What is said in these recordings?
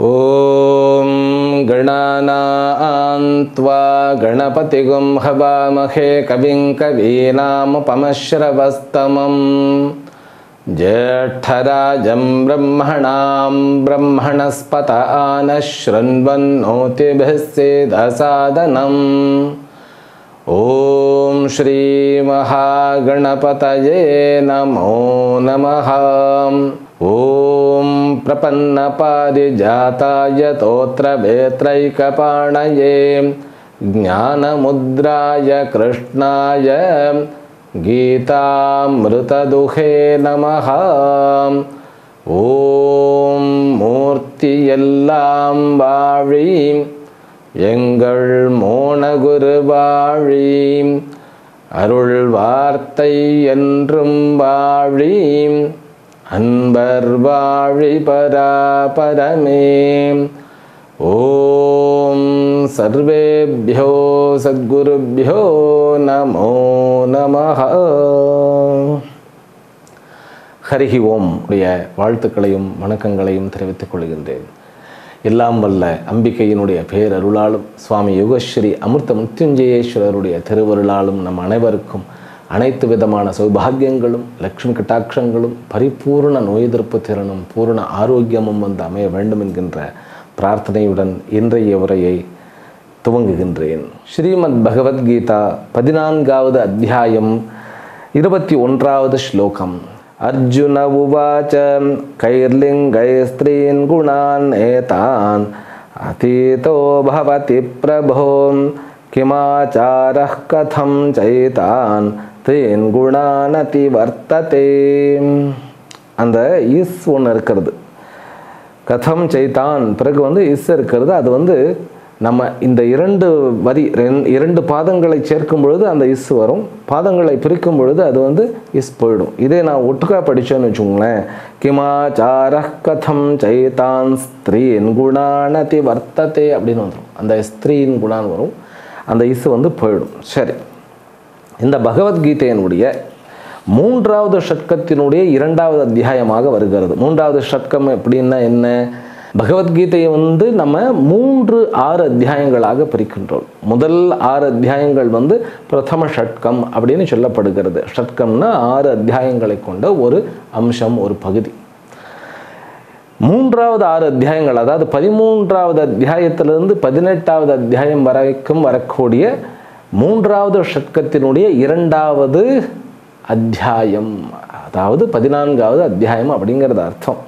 ஓம் கணாநான்த்வா கணபதிகும் ஹவாமஹே giving கவீனாமுபமஸ்ரவஸ்தமம் ஜேஷ்டராஜம் பிரம்மணாம் பிரம்மணஸ்பத ஆனஸ்ருண்வன்னோதிபிः சேதசாதனம். ஓம் ஸ்ரீ மகாகணபதயே நமோ நமः. ஓம் பிரபன்னபாரிஜாதாய தோத்ரவேத்ரைகபாணயே ஞானமுத்ராய கிருஷ்ணாய கீதாமிருததுஹே நமः. ஓம் மூர்த்தியெல்லாம் வாழி எங்கள் மோனகுரு வாழி, அருள் வார்த்தை என்றும் வாழி, அன்பர் வாழி பராபரமே. ஓம் சர்வேப்யோ சத்குருப்யோ நமோ நமः. ஹரிஹி ஓம் உடைய வாழ்த்துக்களையும் வணக்கங்களையும் தெரிவித்துக் கொள்கின்றேன். எல்லாம் வல்ல அம்பிகையினுடைய பேரருளாலும் சுவாமி யோகஸ்ரீ அமிர்த மிருத்யுஞ்சயேஸ்வரருடைய திருவருளாலும் நம் அனைவருக்கும் அனைத்து விதமான சௌபாகியங்களும் லக்ஷ்மி கட்டாட்சங்களும் பரிபூர்ண நோய் எதிர்ப்பு திறனும் பூர்ண ஆரோக்கியமும் வந்து அமைய வேண்டும் என்கின்ற பிரார்த்தனையுடன் இன்றைய உரையை துவங்குகின்றேன். ஸ்ரீமத் பகவத்கீதா 14வது அத்தியாயம் 21வது ஸ்லோகம். அர்ஜுன உவாச்ச கைர்லிங்கைஸ்த்ரீன் குணான் ஏதான் அதீதோ பவதி பிரபோ கிமாச்சாரः கதம் சைதான் தீன் குணானதி வர்த்ததே. அந்த இஸ் ஒன்று இருக்கிறது, கதம் சைதான் பிறகு இஸ் இருக்கிறது. அது நம்ம இந்த இரண்டு பாதங்களை சேர்க்கும் பொழுது அந்த இஸ் வரும், பாதங்களை பிரிக்கும் பொழுது அது இஸ் போயிடும். இதே நான் ஒட்டுக்கா படித்தேன்னு வச்சுக்கோங்களேன், கிமாச்சாரः கதம் சைதான் ஸ்திரீன் குணானதி வர்த்ததே அப்படின்னு வந்துடும். அந்த ஸ்திரீன் குணான் வரும், அந்த இஸ் போயிடும். சரி, இந்த பகவத்கீதையினுடைய 3வது ஷட்கத்தினுடைய 2வது அத்தியாயமாக வருகிறது. 3வது ஷட்கம் எப்படின்னா என்ன? பகவத்கீதையை நம்ம 6 அத்தியாயங்களாக பிரிக்கின்றோம். முதல் 6 அத்தியாயங்கள் பிரதம ஷட்கம் அப்படின்னு சொல்லப்படுகிறது. ஷட்கம்னா 6 அத்தியாயங்களை கொண்ட ஒரு அம்சம், ஒரு பகுதி. 3வது 6 அத்தியாயங்கள், அதாவது 13வது அத்தியாயத்திலிருந்து 18வது அத்தியாயம் வரைக்கும் வரக்கூடிய 3வது ஷட்கத்தினுடைய 2வது அத்தியாயம், அதாவது 14வது அத்தியாயம் அப்படிங்கிறது அர்த்தம்.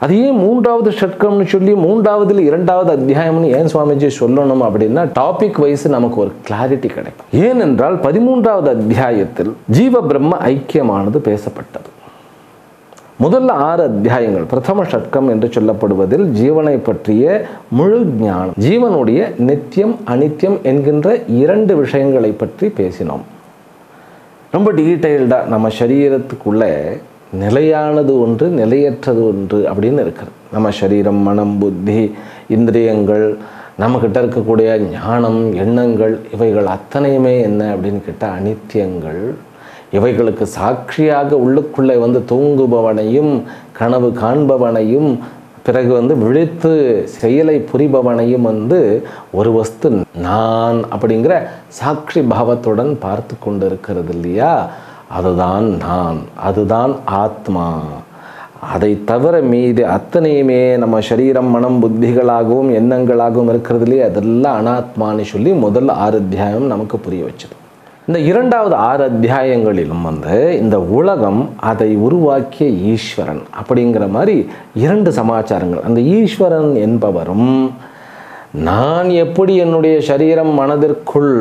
அது ஏன் 3வது ஷட்கம்னு சொல்லி 3வதுல 2வது அத்தியாயம்னு ஏன் சுவாமிஜி சொல்லணும் அப்படின்னா, டாபிக் வைஸ் நமக்கு ஒரு கிளாரிட்டி கிடைக்கும். ஏனென்றால் 13வது அத்தியாயத்தில் ஜீவ பிரம்ம ஐக்கியமானது பேசப்பட்டது. முதல்ல 6 அத்தியாயங்கள் பிரதம ஷட்கம் என்று சொல்லப்படுவதில் ஜீவனை பற்றிய முழு ஞானம், ஜீவனுடைய நித்தியம் அனித்தியம் என்கின்ற 2 விஷயங்களை பற்றி பேசினோம். ரொம்ப டீட்டெயில்டாக நம்ம சரீரத்துக்குள்ள நிலையானது ஒன்று, நிலையற்றது ஒன்று அப்படின்னு இருக்கிறது. நம்ம சரீரம், மனம், புத்தி, இந்திரியங்கள், நம்மக்கிட்ட இருக்கக்கூடிய ஞானம், எண்ணங்கள், இவைகள் அத்தனையுமே என்ன அப்படின்னு கேட்டால் அனித்தியங்கள். இவைகளுக்கு சாட்சியாக உள்ளுக்குள்ளே தூங்குபவனையும் கனவு காண்பவனையும் பிறகு விழித்து செயலை புரிபவனையும் ஒரு வஸ்து நான் அப்படிங்கிற சாட்சி பாவத்துடன் பார்த்து கொண்டு இருக்கிறது இல்லையா? அதுதான் நான், அதுதான் ஆத்மா. அதை தவிர மீது அத்தனையுமே நம்ம சரீரம், மனம், புத்திகளாகவும் எண்ணங்களாகவும் இருக்கிறது இல்லையா? அதெல்லாம் அனாத்மான்னு சொல்லி முதல் 6 அத்தியாயம் நமக்கு புரிய வச்சது. இந்த 2வது 6 அத்தியாயங்களிலும் இந்த உலகம், அதை உருவாக்கிய ஈஸ்வரன் அப்படிங்கிற மாதிரி 2 சமாச்சாரங்கள். அந்த ஈஸ்வரன் என்பவரும் நான் எப்படி என்னுடைய சரீரம் மனதிற்குள்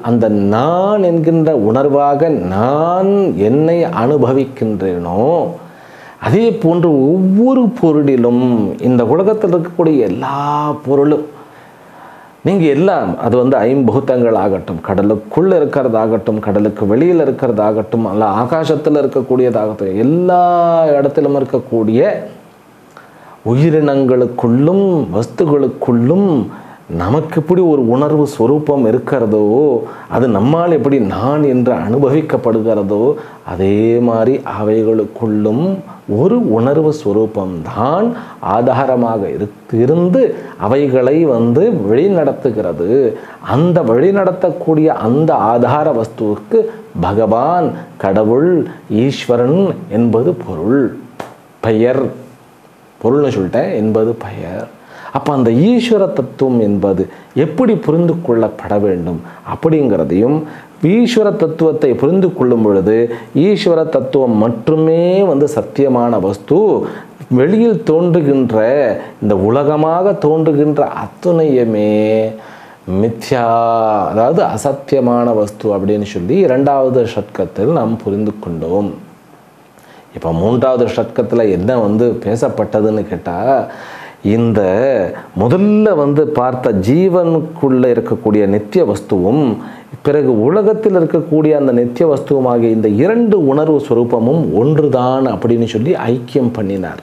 அந்த நான் என்கின்ற உணர்வாக நான் என்னை அனுபவிக்கின்றேனோ, அதே போன்று ஒவ்வொரு பொருளிலும் இந்த உலகத்தில் இருக்கக்கூடிய எல்லா பொருளும் நீங்கள் எல்லாம் அது ஐம்பூதங்கள் ஆகட்டும், கடலுக்குள்ளே இருக்கிறதாகட்டும், கடலுக்கு வெளியில் இருக்கிறதாகட்டும், அல்ல ஆகாசத்தில் இருக்கக்கூடியதாகட்டும், எல்லா இடத்திலும் இருக்கக்கூடிய உயிரினங்களுக்குள்ளும் வஸ்துகளுக்குள்ளும் நமக்கு எப்படி ஒரு உணர்வு ஸ்வரூபம் இருக்கிறதோ, அது நம்மால் எப்படி நான் என்று அனுபவிக்கப்படுகிறதோ, அதே மாதிரி அவைகளுக்குள்ளும் ஒரு உணர்வு ஸ்வரூபம்தான் ஆதாரமாக இருந்து அவைகளை வழிநடத்துகிறது. அந்த வழிநடத்தக்கூடிய அந்த ஆதார வஸ்துவுக்கு பகவான், கடவுள், ஈஸ்வரன் என்பது பொருள், பெயர். பொருள்னு சொல்லிட்டேன், என்பது பெயர். அப்போ அந்த ஈஸ்வர தத்துவம் என்பது எப்படி புரிந்து கொள்ளப்பட வேண்டும் அப்படிங்கிறதையும், ஈஸ்வர தத்துவத்தை புரிந்து கொள்ளும் பொழுது ஈஸ்வர தத்துவம் மட்டுமே சத்தியமான வஸ்து, வெளியில் தோன்றுகின்ற இந்த உலகமாக தோன்றுகின்ற அத்துணையுமே மித்யா, அதாவது அசத்தியமான வஸ்து அப்படின்னு சொல்லி 2வது ஷட்கத்தில் நாம் புரிந்து கொண்டோம். இப்போ 3வது ஷட்கத்தில் என்ன பேசப்பட்டதுன்னு கேட்டால், இந்த முதல்ல பார்த்த ஜீவனுக்குள்ளே இருக்கக்கூடிய நித்திய வஸ்துவும் பிறகு உலகத்தில் இருக்கக்கூடிய அந்த நித்திய வஸ்துவுமாகிய இந்த 2 உணர்வு ஸ்வரூபமும் ஒன்றுதான் அப்படின்னு சொல்லி ஐக்கியம் பண்ணினார்.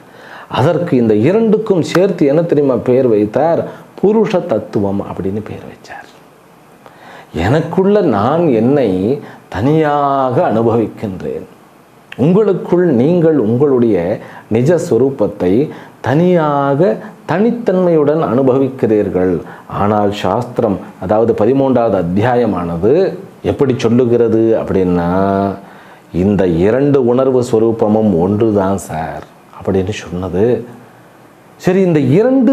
அதற்கு இந்த 2க்கும் சேர்த்து என்ன தெரியுமா பெயர் வைத்தார்? புருஷ தத்துவம் அப்படின்னு பெயர் வச்சார். எனக்குள்ள நான் என்னை தனியாக அனுபவிக்கின்றேன், உங்களுக்குள் நீங்கள் உங்களுடைய நிஜ ஸ்வரூபத்தை தனியாக தனித்தன்மையுடன் அனுபவிக்கிறீர்கள். ஆனால் சாஸ்திரம், அதாவது 13வது அத்தியாயமானது எப்படி சொல்லுகிறது அப்படின்னா, இந்த 2 உணர்வு ஸ்வரூபமும் ஒன்று தான் சார் அப்படின்னு சொன்னது. சரி, இந்த 2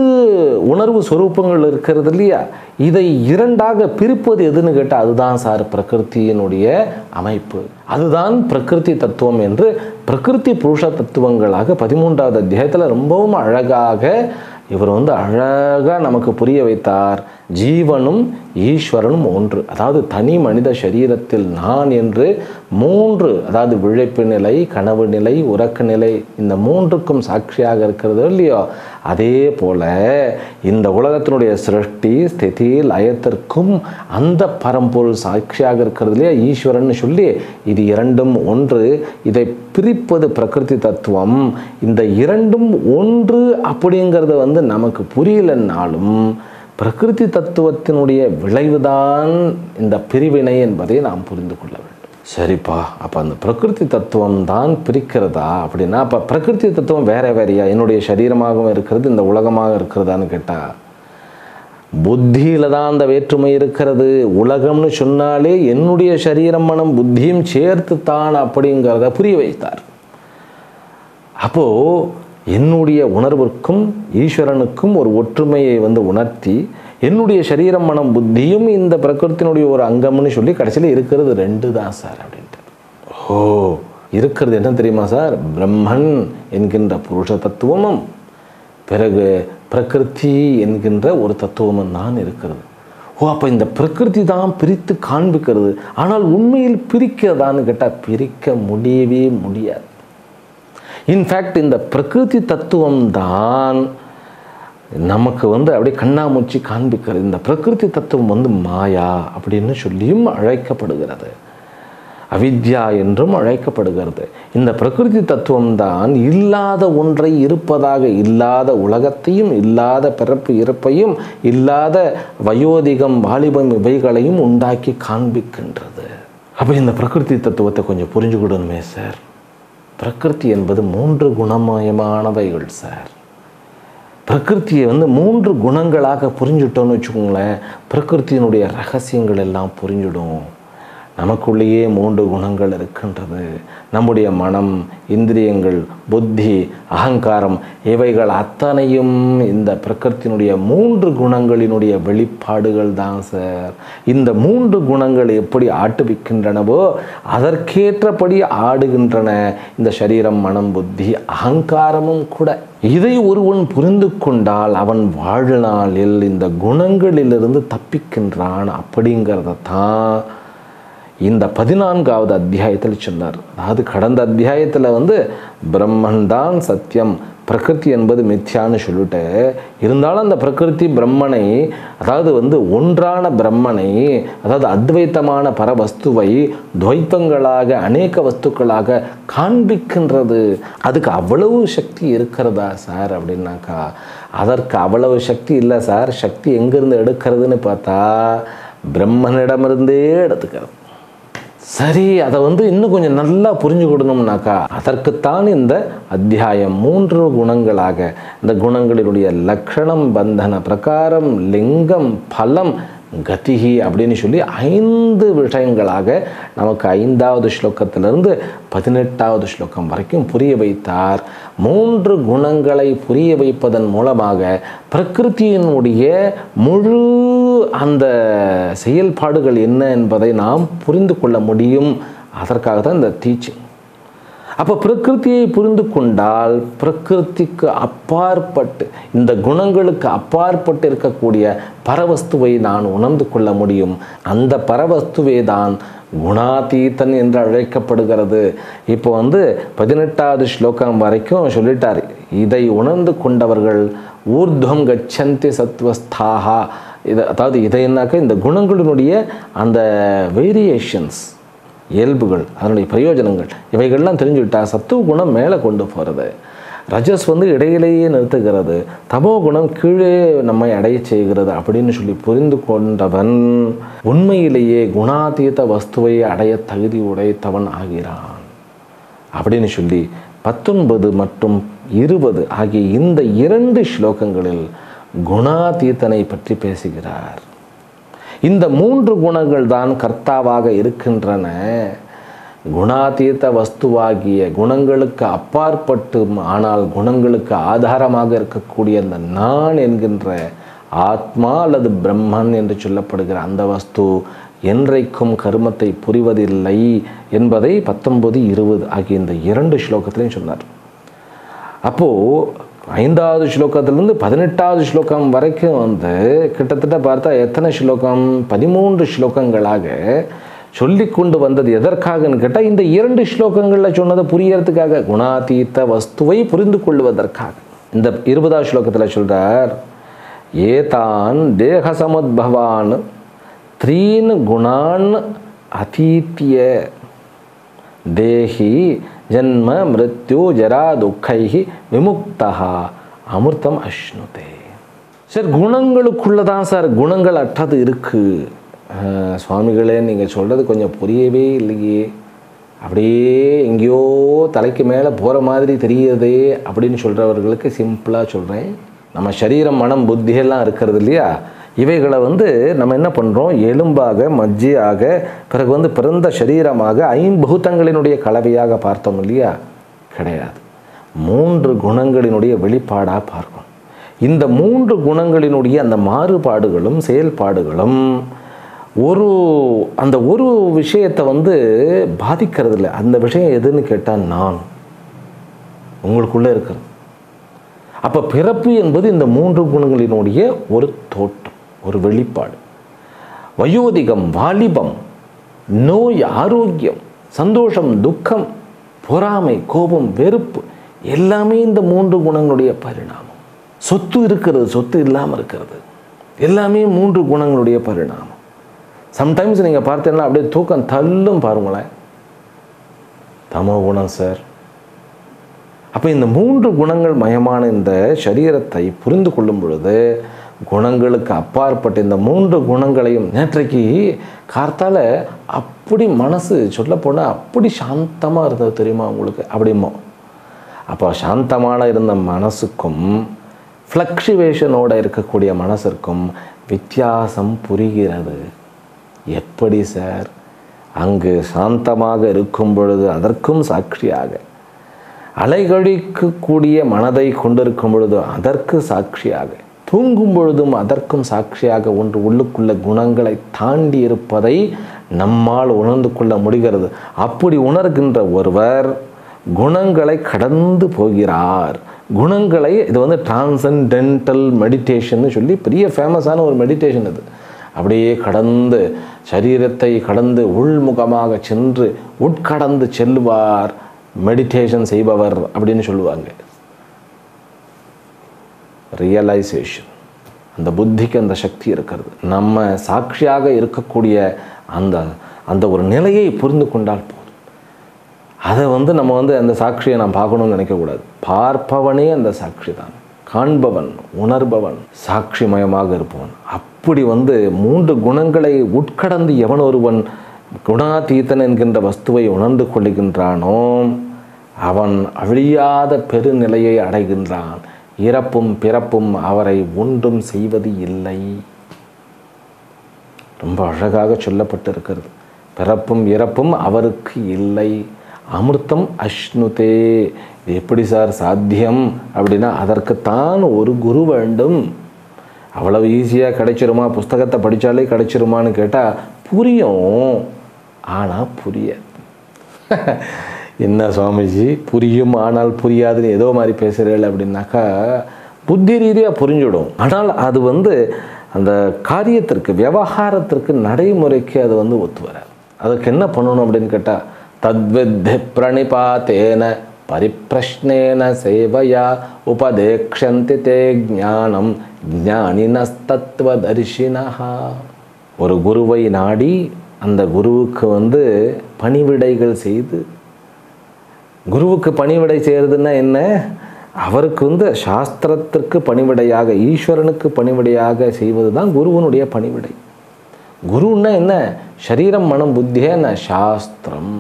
உணர்வு ஸ்வரூபங்கள் இருக்கிறது இல்லையா, இதை 2ஆக பிரிப்பது எதுன்னு கேட்டால் அதுதான் சார் பிரகிருத்தியினுடைய அமைப்பு, அதுதான் பிரகிருதி தத்துவம் என்று பிரகிருதி புருஷ தத்துவங்களாக 13வது அத்தியாயத்தில் ரொம்பவும் அழகாக இவர் அழகாக நமக்கு புரிய வைத்தார். ஜீவனும் ஈஸ்வரனும் ஒன்று, அதாவது தனி மனித சரீரத்தில் நான் என்று 3, அதாவது விழிப்பு நிலை, கனவு நிலை, உறக்க நிலை, இந்த 3க்கும் சாட்சியாக இருக்கிறது இல்லையோ, அதே போல இந்த உலகத்தினுடைய சிருஷ்டி ஸ்திதி லயத்திற்கும் அந்த பரம்பொருள் சாட்சியாக இருக்கிறது இல்லையா, ஈஸ்வரன் சொல்லி இது 2ம் ஒன்று. இதை பிரிப்பது பிரகிருதி தத்துவம். இந்த 2ம் ஒன்று அப்படிங்கிறது நமக்கு புரியலன்னாலும் பிரகிருதி தத்துவத்தினுடைய விளைவுதான் இந்த பிரிவினை என்பதை நாம் புரிந்து கொள்ள வேண்டும். சரிப்பா, அப்போ அந்த பிரகிருதி தத்துவம் தான் பிரிக்கிறதா அப்படின்னா, அப்போ பிரகிருதி தத்துவம் வேற வேறையா, என்னுடைய சரீரமாகவும் இருக்கிறது, இந்த உலகமாக இருக்கிறதான்னு கேட்டால், புத்தியில தான் அந்த வேற்றுமை இருக்கிறது. உலகம்னு சொன்னாலே என்னுடைய சரீரம் மனம் புத்தியும் சேர்த்து தான் அப்படிங்கிறத புரிய வைத்தார். அப்போது என்னுடைய உணர்விற்கும் ஈஸ்வரனுக்கும் ஒரு ஒற்றுமையை உணர்த்தி, என்னுடைய சரீரம் மனம் புத்தியும் இந்த பிரகிருத்தினுடைய ஒரு அங்கம்னு சொல்லி கடைசியில் இருக்கிறது 2 தான் சார் அப்படின்ட்டு. ஓ, இருக்கிறது என்ன தெரியுமா சார்? பிரம்மன் என்கின்ற புருஷ தத்துவமும் பிறகு பிரகிருதி என்கின்ற ஒரு தத்துவமும் தான் இருக்கிறது. ஓ, அப்போ இந்த பிரகிருதி தான் பிரித்து காண்பிக்கிறது. ஆனால் உண்மையில் பிரிக்கிறதான்னு கேட்டால் பிரிக்க முடியவே முடியாது. இன்ஃபேக்ட் இந்த பிரகிருதி தத்துவம் தான் நமக்கு அப்படியே கண்ணாமூச்சி காண்பிக்கிறது. இந்த பிரகிருதி தத்துவம் மாயா அப்படின்னு சொல்லியும் அழைக்கப்படுகிறது, அவித்யா என்றும் அழைக்கப்படுகிறது. இந்த பிரகிருதி தத்துவம் தான் இல்லாத ஒன்றை இருப்பதாக, இல்லாத உலகத்தையும், இல்லாத பிறப்பு இறப்பையும், இல்லாத வயோதிகம் வாலிபம் இவைகளையும் உண்டாக்கி காண்பிக்கின்றது. அப்போ இந்த பிரகிருதி தத்துவத்தை கொஞ்சம் புரிஞ்சுக்கிடணுமே சார். பிரகிருதி என்பது 3 குணமயமானவைகள் சார். பிரகிருத்தியை 3 குணங்களாக புரிஞ்சுட்டோன்னு வச்சுக்கோங்களேன், பிரகிருத்தியினுடைய ரகசியங்கள் எல்லாம் புரிஞ்சிடும். நமக்குள்ளேயே 3 குணங்கள் இருக்கின்றது. நம்முடைய மனம், இந்திரியங்கள், புத்தி, அகங்காரம் இவைகள் அத்தனையும் இந்த பிரகிருத்தினுடைய 3 குணங்களினுடைய வெளிப்பாடுகள் தான் சார். இந்த 3 குணங்கள் எப்படி ஆட்டுவிக்கின்றனவோ அதற்கேற்றபடி ஆடுகின்றன இந்த சரீரம், மனம், புத்தி, அகங்காரமும் கூட. இதை ஒருவன் புரிந்து கொண்டால் அவன் வாழ்நாளில் இந்த குணங்களிலிருந்து தப்பிக்கின்றான். அப்படிங்கிறத தான் இந்த 14வது அத்தியாயத்தில் சொன்னார். அதாவது கடந்த அத்தியாயத்தில் பிரம்மன் தான் சத்தியம், பிரகிருதி என்பது மித்யான்னு சொல்லிட்டு, இருந்தாலும் அந்த பிரகிருதி பிரம்மனை, அதாவது ஒன்றான பிரம்மனை, அதாவது அத்வைத்தமான பரவஸ்துவை துவைத்தங்களாக அநேக வஸ்துக்களாக காண்பிக்கின்றது. அதுக்கு அவ்வளவு சக்தி இருக்கிறதா சார் அப்படின்னாக்கா, அதற்கு அவ்வளவு சக்தி இல்லை சார். சக்தி எங்கிருந்து எடுக்கிறதுன்னு பார்த்தா பிரம்மனிடமிருந்தே எடுத்துக்கிறது. சரி, அதை இன்னும் கொஞ்சம் நல்லா புரிஞ்சுக்கிடணும்னாக்கா அதற்குத்தான் இந்த அத்தியாயம் 3 குணங்களாக, இந்த குணங்களினுடைய லக்ஷணம், பந்தன பிரகாரம், லிங்கம், பலம், கதிகி அப்படின்னு சொல்லி 5 விஷயங்களாக நமக்கு 5வது ஸ்லோகத்திலிருந்து 18வது ஸ்லோகம் வரைக்கும் புரிய வைத்தார். 3 குணங்களை புரிய வைப்பதன் மூலமாக பிரகிருதியினுடைய முழு அந்த செயல்பாடுகள் என்ன என்பதை நாம் புரிந்து கொள்ள முடியும். அதற்காக தான் இந்த டீச்சிங். அப்போ பிரகிருதியை புரிந்து கொண்டால் பிரகிருதிக்கு அப்பாற்பட்டு, இந்த குணங்களுக்கு அப்பாற்பட்டு இருக்கக்கூடிய பரவஸ்துவை நான் உணர்ந்து கொள்ள முடியும். அந்த பரவஸ்துவே தான் குணாதீதன் என்று அழைக்கப்படுகிறது. இப்போ 18வது ஸ்லோகம் வரைக்கும் சொல்லிட்டார். இதை உணர்ந்து கொண்டவர்கள் ஊர்துவம் கச்சந்தி சத்வஸ்தாகா. அதாவது இதை என்னாக்க இந்த குணங்களினுடைய அந்த வேரியேஷன்ஸ், இயல்புகள், அதனுடைய பிரயோஜனங்கள், இவைகள்லாம் தெரிஞ்சுக்கிட்டா சத்துவ குணம் மேலே கொண்டு போகிறது, ரஜஸ் இடையிலேயே நிறுத்துகிறது, தமோ குணம் கீழே நம்மை அடைய செய்கிறது அப்படின்னு சொல்லி புரிந்து கொண்டவன் உண்மையிலேயே குணாதீத வஸ்துவை அடைய தகுதி உடைத்தவன் ஆகிறான் அப்படின்னு சொல்லி 19 மற்றும் 20 ஆகிய இந்த 2 ஸ்லோகங்களில் குணாதீதனை பற்றி பேசுகிறார். இந்த 3 குணங்கள் தான் கர்த்தாவாக இருக்கின்றன. குணாதீத வஸ்துவாகிய குணங்களுக்கு அப்பாற்பட்டு, ஆனால் குணங்களுக்கு ஆதாரமாக இருக்கக்கூடிய அந்த நான் என்கின்ற ஆத்மா அல்லது பிரம்மன் என்று சொல்லப்படுகிற அந்த வஸ்து என்றைக்கும் கர்மத்தை புரிவதில்லை என்பதை 19, 20 ஆகிய இந்த 2 ஸ்லோகத்திலையும் சொன்னார். அப்போது 5வது ஸ்லோகத்திலிருந்து 18வது ஸ்லோகம் வரைக்கும் கிட்டத்தட்ட பார்த்தா எத்தனை ஸ்லோகம்? 13 ஸ்லோகங்களாக சொல்லி கொண்டு வந்தது எதற்காகன்னு கேட்டால், இந்த 2 ஸ்லோகங்களில் சொன்னதை புரியறதுக்காக, குணாதீத வஸ்துவை புரிந்து கொள்வதற்காக. இந்த 20வது ஸ்லோகத்தில் சொல்கிறார், ஏதான் தேகசமுத்பவான் 3 குணான் அதீத்திய தேஹி ஜன்ம மிருத்யு ஜரா துக்கைஹி விமுக்தா அமிர்தம் அஷ்ணுதே. சார், குணங்களுக்குள்ளதான் சார் குணங்கள் அற்றது இருக்குது. சுவாமிகளே, நீங்கள் சொல்கிறது கொஞ்சம் புரியவே இல்லையே, அப்படியே எங்கேயோ தலைக்கு மேலே போகிற மாதிரி தெரியுதே அப்படின்னு சொல்கிறவர்களுக்கு சிம்பிளாக சொல்கிறேன். நம்ம சரீரம், மனம், புத்தியெல்லாம் இருக்கிறது இல்லையா, இவைகளை நம்ம என்ன பண்ணுறோம், எலும்பாக, மஜ்ஜையாக, பிறகு பிறந்த சரீரமாக 5 பூதங்களினுடைய கலவையாக பார்த்தோம் இல்லையா? கிடையாது. 3 குணங்களினுடைய வெளிப்பாடாக பார்க்கணும். இந்த 3 குணங்களினுடைய அந்த மாறுபாடுகளும் செயல்பாடுகளும் அந்த ஒரு விஷயத்தை பாதிக்கிறது இல்லை. அந்த விஷயம் எதுன்னு கேட்டால் நான் உங்களுக்குள்ளே இருக்கிறது. அப்போ பிறப்பு என்பது இந்த 3 குணங்களினுடைய ஒரு தோற்றம், ஒரு வெளிப்பாடு. வயோதிகம், வாலிபம், நோய், ஆரோக்கியம், சந்தோஷம், துக்கம், பொறாமை, கோபம், வெறுப்பு எல்லாமே இந்த 3 குணங்களுடைய பரிணாமம். சொத்து இருக்கிறது, சொத்து இல்லாமல் இருக்கிறது, எல்லாமே 3 குணங்களுடைய பரிணாமம். சம்டைம்ஸ் நீங்கள் பார்த்தீங்கன்னா அப்படியே தூக்கம் தள்ளும் பாருங்களேன், தமோ குணம் சார். அப்போ இந்த 3 குணங்கள் மயமான இந்த சரீரத்தை புரிந்து கொள்ளும் பொழுது குணங்களுக்கு அப்பாற்பட்ட இந்த 3 குணங்களையும், நேற்றைக்கு கார்த்தால அப்படி மனசு சொல்லப்போனால் அப்படி சாந்தமாக இருந்தது தெரியுமா உங்களுக்கு அப்படிமோ. அப்போ சாந்தமான இருந்த மனசுக்கும் ஃப்ளக்சுவேஷனோடு இருக்கக்கூடிய மனசிற்கும் வித்தியாசம் புரிகிறது. எப்படி சார்? அங்கு சாந்தமாக இருக்கும் பொழுது அதற்கும் சாட்சியாக, அலைகழிக்கக்கூடிய மனதை கொண்டிருக்கும் பொழுது அதற்கு சாட்சியாக, தூங்கும் பொழுதும் அதற்கும் சாட்சியாக ஒன்று உள்ளுக்குள்ள குணங்களை தாண்டி இருப்பதை நம்மால் உணர்ந்து கொள்ள முடிகிறது. அப்படி உணர்கின்ற ஒருவர் குணங்களை கடந்து போகிறார். குணங்களை, இது டிரான்சென்டென்டல் மெடிடேஷன் சொல்லி பெரிய ஃபேமஸான ஒரு மெடிடேஷன் இது. அப்படியே கடந்து சரீரத்தை கடந்து உள்முகமாக சென்று உட்கடந்து செல்லுவார் மெடிடேஷன் செய்பவர் அப்படின்னு சொல்லுவாங்க. ரியலைசேஷன், அந்த புத்திக்கு அந்த சக்தி இருக்கிறது. நம்ம சாட்சியாக இருக்கக்கூடிய அந்த அந்த ஒரு நிலையை புரிந்து கொண்டால் போதும். அதை நம்ம அந்த சாட்சியை நாம் பார்க்கணும்னு நினைக்கக்கூடாது. பார்ப்பவனே அந்த சாட்சி தான். காண்பவன், உணர்பவன், சாட்சிமயமாக இருப்பவன். அப்படி 3 குணங்களை உட்கடந்து எவன் ஒருவன் குணாதீதன் என்கின்ற வஸ்துவை உணர்ந்து கொள்ளுகின்றானோ அவன் அழியாத பெருநிலையை அடைகின்றான். இறப்பும் பிறப்பும் அவரை ஒன்றும் செய்வது இல்லை. ரொம்ப அழகாக சொல்லப்பட்டிருக்கிறது. பிறப்பும் இறப்பும் அவருக்கு இல்லை. அமிர்தம் அஷ்ணுதே. இது எப்படி சார் சாத்தியம் அப்படின்னா, அதற்குத்தான் ஒரு குரு வேண்டும். அவ்வளவு ஈஸியாக கிடைச்சிருமா? புஸ்தகத்தை படித்தாலே கிடைச்சிருமான்னு கேட்டால் புரியும், ஆனால் புரியாது. என்ன சுவாமிஜி புரியும் ஆனால் புரியாதுன்னு ஏதோ மாதிரி பேசுகிறேன் அப்படின்னாக்கா, புத்தி ரீதியாக புரிஞ்சிடும். ஆனால் அது அந்த காரியத்திற்கு, விவகாரத்திற்கு, நடைமுறைக்கு அது ஒத்து வராது. அதுக்கு என்ன பண்ணணும் அப்படின்னு கேட்டால், தத்வித்தி பிரணிபாத்தேன பரிப்ரஷ்னேன சேவையா உபதேக்ஷந்தி தே ஞானம் ஞானினஸ்தத்வதர்ஷினஹா. ஒரு குருவை நாடி அந்த குருவுக்கு பணிவிடைகள் செய்து, குருவுக்கு பணிவிடை செய்கிறதுன்னா என்ன? அவருக்கு சாஸ்திரத்திற்கு பணிவிடையாக, ஈஸ்வரனுக்கு பணிவிடையாக செய்வது தான் குருவனுடைய பணிவிடை. குருன்னா என்ன? சரீரம் மனம் புத்தியன சாஸ்திரம்,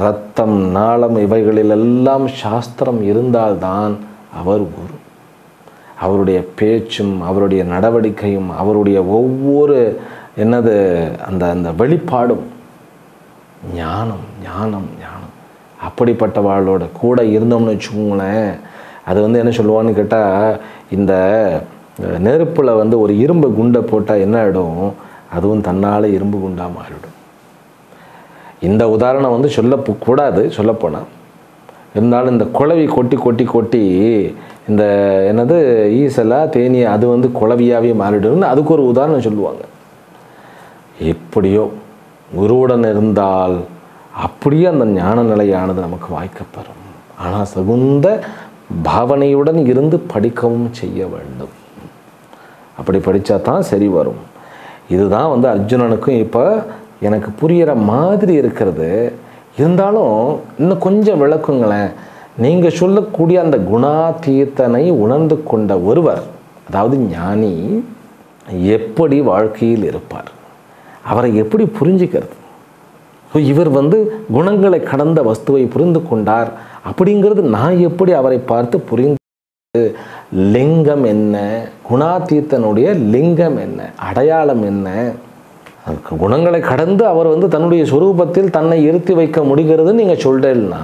ரத்தம் நாளம் இவைகளிலெல்லாம் சாஸ்திரம் இருந்தால்தான் அவர் குரு. அவருடைய பேச்சும் அவருடைய நடவடிக்கையும் அவருடைய ஒவ்வொரு அந்த வெளிப்பாடும் ஞானம் ஞானம் ஞானம். அப்படிப்பட்டவாளோட கூட இருந்தோம்னு வச்சுக்கோங்களேன், அது என்ன சொல்லுவான்னு கேட்டால், இந்த நெருப்பில் ஒரு இரும்பு குண்டை போட்டால் என்ன ஆகிடும்? அதுவும் தன்னால் இரும்பு குண்டாக மாறிடும். இந்த உதாரணம் சொல்லக்கூடாது சொல்லப்போனால், இருந்தாலும் இந்த குளவி கொட்டி கொட்டி கொட்டி இந்த ஈசலா தேனியா அது குளவியாகவே மாறிடும்னு அதுக்கு ஒரு உதாரணம் சொல்லுவாங்க. எப்படியோ குருவுடன் இருந்தால் அப்படியே அந்த ஞான நிலையானது நமக்கு வாய்க்கப்பெறும். ஆனால் தகுந்த பாவனையுடன் இருந்து படிக்கவும் செய்ய வேண்டும். அப்படி படித்தா தான் சரி வரும். இதுதான் அர்ஜுனனுக்கும் இப்போ எனக்கு புரிகிற மாதிரி இருக்கிறது. இருந்தாலும் இன்னும் கொஞ்சம் விளக்குங்களேன். நீங்கள் சொல்லக்கூடிய அந்த குணாதீதனை உணர்ந்து கொண்ட ஒருவர், அதாவது ஞானி, எப்படி வாழ்க்கையில் இருப்பார்? அவரை எப்படி புரிஞ்சுக்கிறது? இவர் குணங்களை கடந்த வஸ்துவை புரிந்து கொண்டார் அப்படிங்கிறது நான் எப்படி அவரை பார்த்து புரிந்து? லிங்கம் என்ன? குணாதீதனுடைய லிங்கம் என்ன? அடையாளம் என்ன? குணங்களை கடந்து அவர் தன்னுடைய சொரூபத்தில் தன்னை இருத்தி வைக்க முடிகிறதுன்னு நீங்கள் சொல்கிறீங்கன்னா,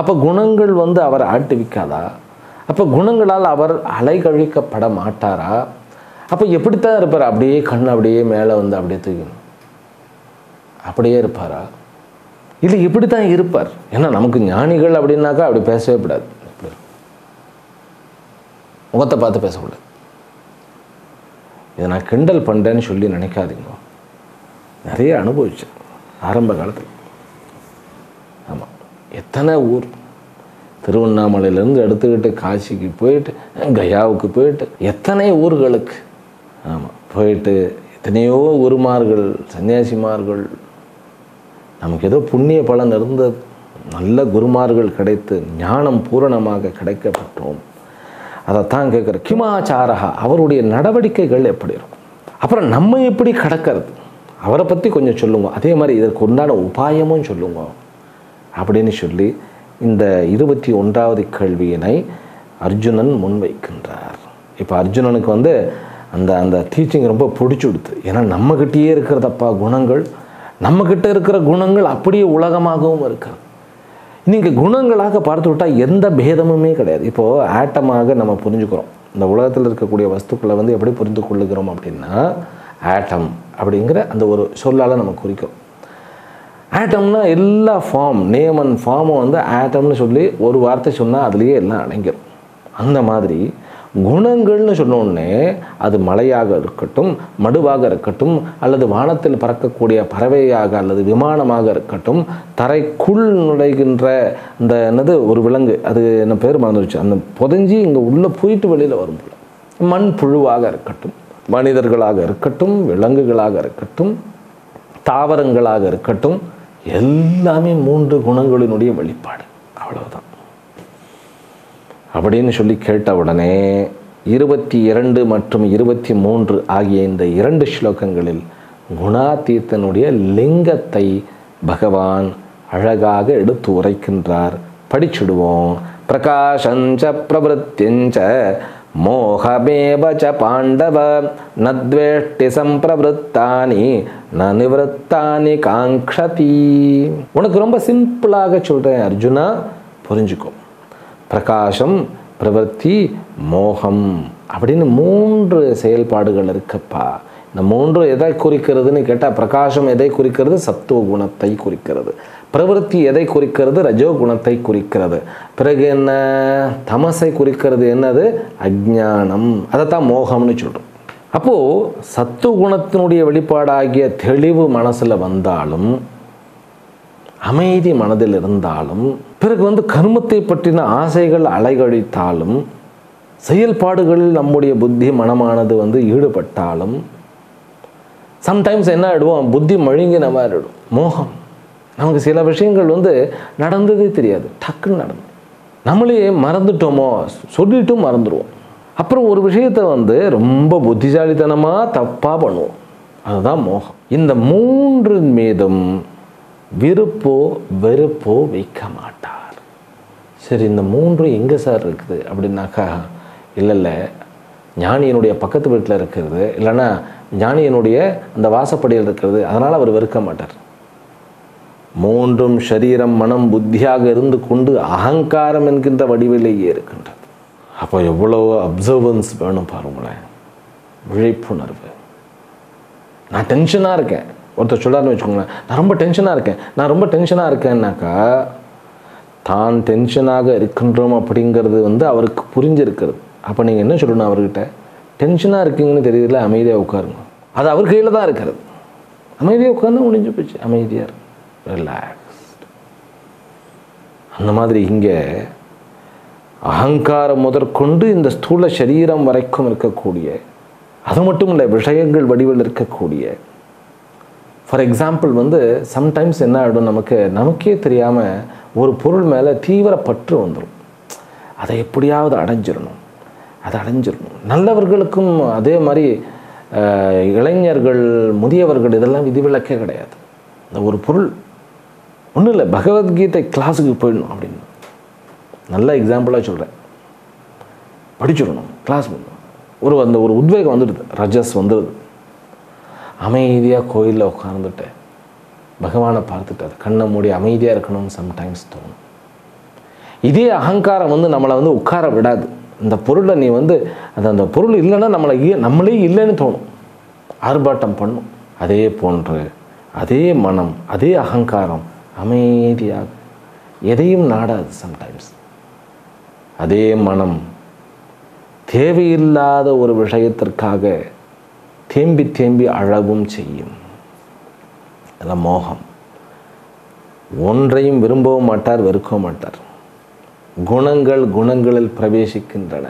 அப்போ குணங்கள் அவரை ஆட்டுவிக்காதா? அப்போ குணங்களால் அவர் அலைகழிக்கப்பட மாட்டாரா? அப்போ எப்படித்தான் இருப்பார்? அப்படியே கண் அப்படியே மேலே அப்படியே தூக்கணும், அப்படியே இருப்பாரா? இல்லை இப்படித்தான் இருப்பார். ஏன்னா நமக்கு ஞானிகள் அப்படின்னாக்கா அப்படி பேசவே கூடாது. முகத்தை பார்த்து பேசக்கூடாது. இதை நான் கிண்டல் பண்ணுறேன்னு சொல்லி நினைக்காதீங்க. நிறைய அனுபவிச்சேன் ஆரம்ப காலத்தில். ஆமாம், எத்தனை ஊர், திருவண்ணாமலையிலேருந்து எடுத்துக்கிட்டு காசிக்கு போயிட்டு, கயாவுக்கு போயிட்டு, எத்தனை ஊர்களுக்கு ஆமாம் போயிட்டு, எத்தனையோ குருமார்கள், சன்னியாசிமார்கள், நமக்கு ஏதோ புண்ணிய பலன் இருந்தது. நல்ல குருமார்கள் கிடைத்து ஞானம் பூரணமாக கிடைக்கப்பட்டோம். அதைத்தான் கேட்குற கிமாச்சாரா, அவருடைய நடவடிக்கைகள் எப்படி இருக்கும்? அப்புறம் நம்ம எப்படி கடக்கிறது? அவரை பற்றி கொஞ்சம் சொல்லுங்க. அதே மாதிரி இதற்கு உண்டான உபாயமும் சொல்லுங்க அப்படின்னு சொல்லி இந்த 21வது கேள்வியினை அர்ஜுனன் முன்வைக்கின்றார். இப்போ அர்ஜுனனுக்கு அந்த அந்த டீச்சிங் ரொம்ப பிடிச்சுடுது. ஏன்னா நம்மக்கிட்டேயே இருக்கிறதப்பா குணங்கள், நம்மக்கிட்ட இருக்கிற குணங்கள் அப்படியே உலகமாகவும் இருக்கிறது. நீங்கள் குணங்களாக பார்த்து விட்டால் எந்த பேதமுமே கிடையாது. இப்போது ஆட்டமாக நம்ம புரிஞ்சுக்கிறோம். இந்த உலகத்தில் இருக்கக்கூடிய வஸ்துக்களை எப்படி புரிந்து கொள்ளுகிறோம் அப்படின்னா, ஆட்டம் அப்படிங்கிற அந்த ஒரு சொல்லால் நம்ம குறிக்கிறோம். ஆட்டம்னா எல்லா ஃபார்ம், நேம் அண்ட் ஃபார்மும் ஆட்டம்னு சொல்லி ஒரு வார்த்தை சொன்னால் அதுலேயே எல்லாம் அடங்கிடும். அந்த மாதிரி குணங்கள்னு சொன்னோடனே அது மலையாக இருக்கட்டும், மடுவாக இருக்கட்டும், அல்லது வானத்தில் பறக்கக்கூடிய பறவையாக அல்லது விமானமாக இருக்கட்டும், தரைக்குள் நுழைகின்ற அந்த என்னது ஒரு விலங்கு, அது என்ன பேர் மறந்துருச்சு, அந்த புதைஞ்சி இங்கே உள்ளே போயிட்டு வெளியில் வரும் போல, மண் புழுவாக இருக்கட்டும், மனிதர்களாக இருக்கட்டும், விலங்குகளாக இருக்கட்டும், தாவரங்களாக இருக்கட்டும், எல்லாமே 3 குணங்களினுடைய வெளிப்பாடு. அவ்வளவுதான். அப்படின்னு சொல்லி கேட்ட உடனே 22 மற்றும் 23 ஆகிய இந்த 2 ஸ்லோகங்களில் குணாதீத்தனுடைய லிங்கத்தை பகவான் அழகாக எடுத்து உரைக்கின்றார். படிச்சுடுவோம். பிரகாஷஞ்ச பிரவருத்திஞ்ச மோகமேவச்ச பாண்டவ நத்வேஷ்டி சம்பிரவருத்தானி ந நிவருத்தானி காங்க்ஷதி. உனக்கு ரொம்ப சிம்பிளாக சொல்கிறேன் அர்ஜுனா, புரிஞ்சுக்கோ. பிரகாசம், பிரவர்த்தி, மோகம் அப்படின்னு 3 செயல்பாடுகள் இருக்குப்பா. இந்த 3 எதை குறிக்கிறதுன்னு கேட்டால், பிரகாசம் எதை குறிக்கிறது? சத்துவ குணத்தை குறிக்கிறது. பிரவருத்தி எதை குறிக்கிறது? ரஜோ குணத்தை குறிக்கிறது. பிறகு என்ன? தமசை குறிக்கிறது. என்னது? அஜ்ஞானம். அதைத்தான் மோகம்னு சொல்கிறோம். அப்போது சத்துவ குணத்தினுடைய வெளிப்பாடாகிய தெளிவு மனசில் வந்தாலும், அமைதி மனதில் இருந்தாலும், பிறகு கர்மத்தை பற்றின ஆசைகள் அலைகழித்தாலும், செயல்பாடுகளில் நம்முடைய புத்தி மனமானது ஈடுபட்டாலும், சம்டைம்ஸ் என்ன ஆகிடுவோம்? புத்தி மழுங்கின மாதிரி ஆகிடும். மோகம். நமக்கு சில விஷயங்கள் நடந்ததே தெரியாது, டக்குன்னு நடந்து நம்மளே மறந்துட்டோமோ, சொல்லிட்டும் மறந்துடுவோம். அப்புறம் ஒரு விஷயத்தை ரொம்ப புத்திசாலித்தனமாக தப்பாக பண்ணுவோம். அதுதான் மோகம். இந்த 3 மீதும் விருப்போ வெறுப்போ வைக்க மாட்டார். சரி, இந்த 3 எங்கே சார் இருக்குது அப்படின்னாக்கா, இல்லை ஞானியனுடைய பக்கத்து வீட்டில் இருக்கிறது, இல்லைன்னா ஞானியனுடைய அந்த வாசப்படியில் இருக்கிறது, அதனால் அவர் வெறுக்க மாட்டார். 3 சரீரம் மனம் புத்தியாக இருந்து கொண்டு அகங்காரம் என்கின்ற வடிவிலேயே இருக்கின்றது. அப்போ எவ்வளோ அப்சர்வன்ஸ் வேணும் பாருங்களேன், விழிப்புணர்வு. நான் டென்ஷனாக இருக்கேன், ஒருத்தர் சொல்லாருன்னு வச்சுக்கோங்களேன், நான் ரொம்ப டென்ஷனாக இருக்கேன்னாக்கா, தான் டென்ஷனாக இருக்கின்றோம் அப்படிங்கிறது அவருக்கு புரிஞ்சிருக்கிறது. அப்போ நீங்கள் என்ன சொல்லணும் அவர்கிட்ட? டென்ஷனாக இருக்கீங்கன்னு தெரியல, அமைதியாக உட்காருங்க. அது அவர் கையில் தான் இருக்கிறது. அமைதியாக உட்கார்ந்து முடிஞ்சு போச்சு. அமைதியாக இருக்கு, ரிலாக்ஸ்ட். அந்த மாதிரி இங்கே அகங்காரம் முதற்கொண்டு இந்த ஸ்தூல சரீரம் வரைக்கும் இருக்கக்கூடிய, அது மட்டும் இல்லை விஷயங்கள் வடிவில் இருக்கக்கூடிய, ஃபார் எக்ஸாம்பிள் சம்டைம்ஸ் என்ன ஆகிடும், நமக்கே தெரியாமல் ஒரு பொருள் மேலே தீவிர பற்று வந்துடும். அதை எப்படியாவது அடைஞ்சிடணும். நல்லவர்களுக்கும் அதே மாதிரி இளைஞர்கள், முதியவர்கள், இதெல்லாம் விதிவிலக்கே கிடையாது. இந்த ஒரு பொருள் ஒன்றும் இல்லை, பகவத்கீதை கிளாஸுக்கு போயிடணும் அப்படின்னு நல்ல எக்ஸாம்பிளாக சொல்கிறேன். படிச்சிடணும், கிளாஸ் பண்ணணும். அந்த ஒரு உத்வேகம் வந்துடுது, ரஜஸ் வந்துடுது. அமைதியாக கோயிலில் உட்கார்ந்துட்டு பகவானை பார்த்துட்டு கண்ணை மூடி அமைதியாக இருக்கணும்னு சம்டைம்ஸ் தோணும். இதே அகங்காரம் நம்மளை உட்கார விடாது. இந்த பொருளை நீ அந்த பொருள் இல்லைன்னா நம்மளே இல்லைன்னு தோணும், ஆர்ப்பாட்டம் பண்ணும். அதே போன்று அதே மனம், அதே அகங்காரம் அமைதியாக எதையும் நாடாது. சம்டைம்ஸ் அதே மனம் தேவையில்லாத ஒரு விஷயத்திற்காக தேம்பி தேம்பி அழவும் செய்யும். அதெல்லாம் மோகம். ஒன்றையும் விரும்பவும் மாட்டார், வெறுக்கவும் மாட்டார். குணங்களில் பிரவேசிக்கின்றன.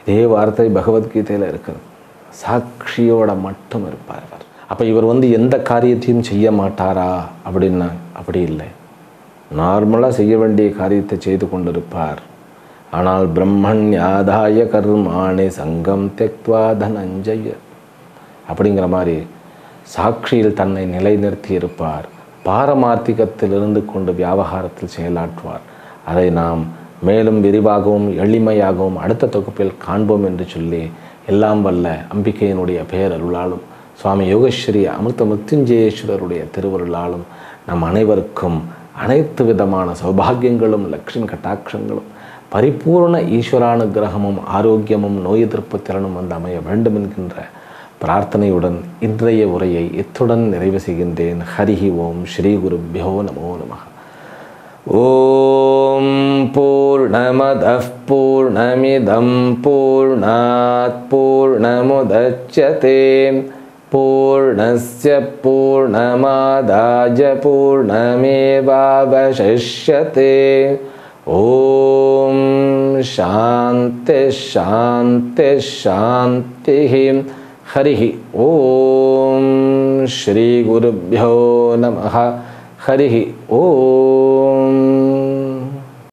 இதே வார்த்தை பகவத்கீதையில் இருக்கிறது. சாட்சியோட மட்டும் இருப்பார் அவர். அப்போ இவர் எந்த காரியத்தையும் செய்ய மாட்டாரா அப்படின்னா அப்படி இல்லை. நார்மலாக செய்ய வேண்டிய காரியத்தை செய்து கொண்டிருப்பார். ஆனால் பிரம்மண்யாதாய கர்மாணி சங்கம் தெக்த்வா தனஞ்சய அப்படிங்கிற மாதிரி சாட்சியில் தன்னை நிலைநிறுத்தி இருப்பார். பாரமார்த்திகத்தில் இருந்து கொண்டு வியாபாரத்தில் செயலாற்றுவார். அதை நாம் மேலும் விரிவாகவும் எளிமையாகவும் அடுத்த தொகுப்பில் காண்போம் என்று சொல்லி, எல்லாம் வல்ல அம்பிகையினுடைய பெயரருளாலும் சுவாமி யோகஸ்ரீ அமிர்த மிருத்யுஞ்சயேஸ்வரருடைய திருவருளாலும் நம் அனைவருக்கும் அனைத்து விதமான சௌபாகியங்களும் லக்ஷ்மி கட்டாட்சங்களும் பரிபூர்ண ஈஸ்வரானுகிரகமும் ஆரோக்கியமும் நோய் எதிர்ப்பு திறனும் அமைய வேண்டும் என்கின்ற பிரார்த்தனையுடன் இன்றைய உரையை இத்துடன் நிறைவு செய்கின்றேன். ஹரிஹி ஓம் ஸ்ரீ குருப்யோ நமோ நமः. ஓம் पूर्णमदः पूर्णमिदं पूर्णात् पूर्णमुदच्यते पूर्णस्य पूर्णमादाय पूर्णमेवावशिष्यते ॐ शान्ति शान्ति शान्तिः हरिः ॐ श्री गुरुभ्यो नमः हरिः ॐ।